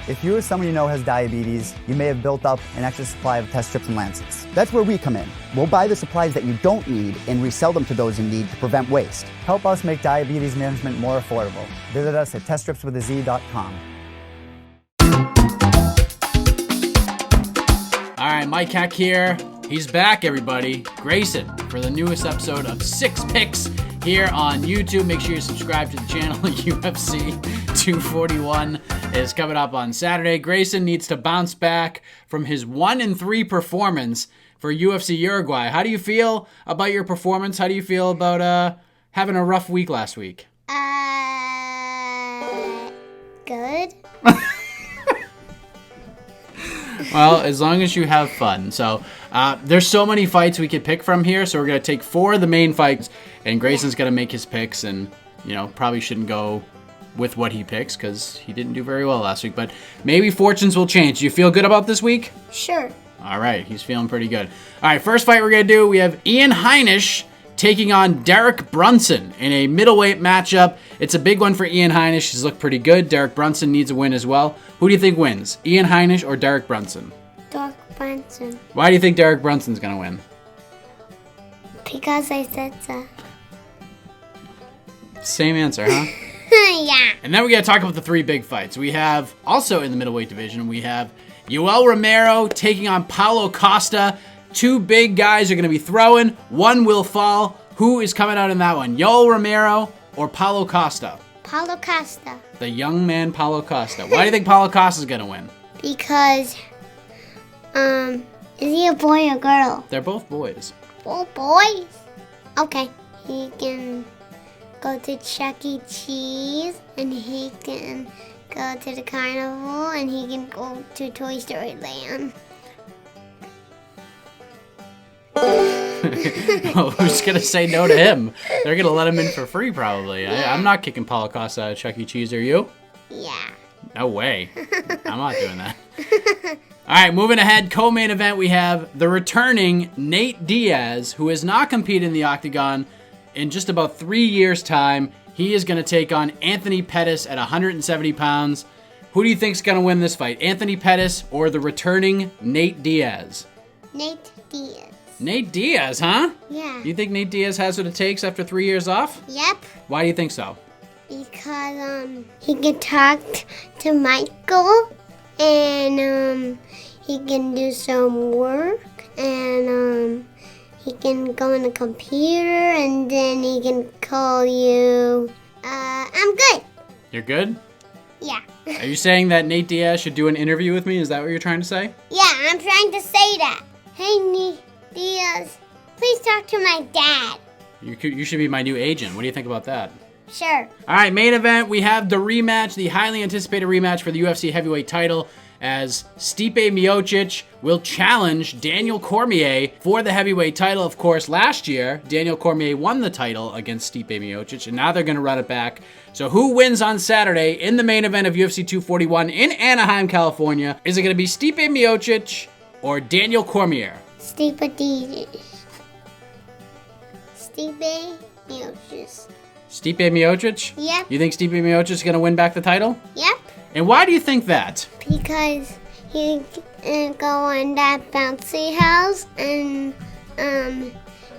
If you or someone you know has diabetes, you may have built up an extra supply of test strips and lancets. That's where we come in. We'll buy the supplies that you don't need and resell them to those in need to prevent waste. Help us make diabetes management more affordable. Visit us at teststripswithaz.com. All right, Mike Heck here. He's back, everybody. Grayson for the newest episode of 6 Picks here on YouTube. Make sure you subscribe to the channel. UFC 241 is coming up on Saturday. Grayson needs to bounce back from his 1-3 performance for UFC Uruguay. How do you feel about your performance? How do you feel about having a rough week last week? Good. Well, as long as you have fun. So there's so many fights we could pick from here. So we're going to take 4 of the main fights, and Grayson's going to make his picks, and, you know, probably shouldn't go with what he picks because he didn't do very well last week. But maybe fortunes will change. Do you feel good about this week? Sure. All right. He's feeling pretty good. All right. First fight we're going to do, we have Ian Heinisch taking on Derek Brunson in a middleweight matchup. It's a big one for Ian Heinisch. He's looked pretty good. Derek Brunson needs a win as well. Who do you think wins, Ian Heinisch or Derek Brunson? Derek Brunson. Why do you think Derek Brunson's going to win? Because I said so. Same answer, huh? Yeah. And then we got to talk about the 3 big fights. We have, also in the middleweight division, we have Yoel Romero taking on Paulo Costa. 2 big guys are going to be throwing. One will fall. Who is coming out in that one? Yoel Romero or Paulo Costa? Paulo Costa. The young man Paulo Costa. Why do you think Paulo Costa is going to win? Because, is he a boy or girl? They're both boys. Both boys? Okay. He can go to Chuck E. Cheese, and he can go to the carnival, and he can go to Toy Story Land. Who's going to say no to him? They're going to let him in for free, probably. Yeah. I'm not kicking Paulo Costa out of Chuck E. Cheese, are you? Yeah. No way. I'm not doing that. All right, moving ahead, co-main event, we have the returning Nate Diaz, who has not competed in the Octagon in just about 3 years' time. He is going to take on Anthony Pettis at 170 pounds. Who do you think is going to win this fight, Anthony Pettis or the returning Nate Diaz? Nate Diaz. Nate Diaz, huh? Yeah. You think Nate Diaz has what it takes after 3 years off? Yep. Why do you think so? Because he can talk to Michael, and he can do some work, and he can go on the computer, and then he can call you. I'm good. You're good? Yeah. Are you saying that Nate Diaz should do an interview with me? Is that what you're trying to say? Yeah, I'm trying to say that. Hey, Nate Diaz, please talk to my dad. You should be my new agent. What do you think about that? Sure. All right, main event, we have the rematch, the highly anticipated rematch for the UFC heavyweight title, as Stipe Miocic will challenge Daniel Cormier for the heavyweight title. Of course, last year, Daniel Cormier won the title against Stipe Miocic, and now they're going to run it back. So who wins on Saturday in the main event of UFC 241 in Anaheim, California? Is it going to be Stipe Miocic or Daniel Cormier? Stipe Miocic. Stipe Miocic. Stipe Miocic? Yep. You think Stipe Miocic is going to win back the title? Yep. And why do you think that? Because he can go in that bouncy house, and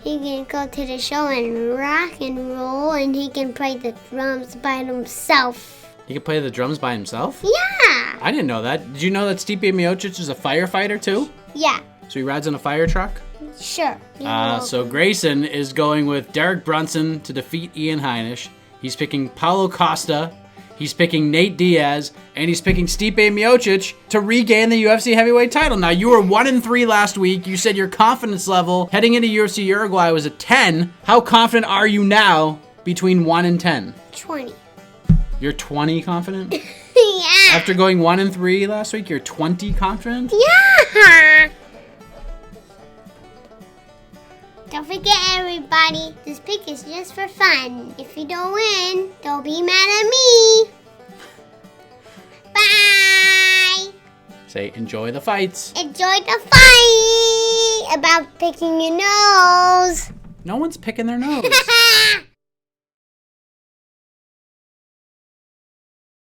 he can go to the show and rock and roll, and he can play the drums by himself. He can play the drums by himself? Yeah. I didn't know that. Did you know that Stipe Miocic is a firefighter too? Yeah. So he rides in a fire truck? Sure. So Grayson is going with Derek Brunson to defeat Ian Heinisch. He's picking Paulo Costa. He's picking Nate Diaz. And he's picking Stipe Miocic to regain the UFC heavyweight title. Now, you were 1-3 last week. You said your confidence level heading into UFC Uruguay was a 10. How confident are you now between 1 and 10? 20. You're 20 confident? Yeah. After going 1-3 last week, you're 20 confident? Yeah. Don't forget, everybody, this pick is just for fun. If you don't win, don't be mad at me. Bye. Say, enjoy the fights. Enjoy the fight about picking your nose. No one's picking their nose.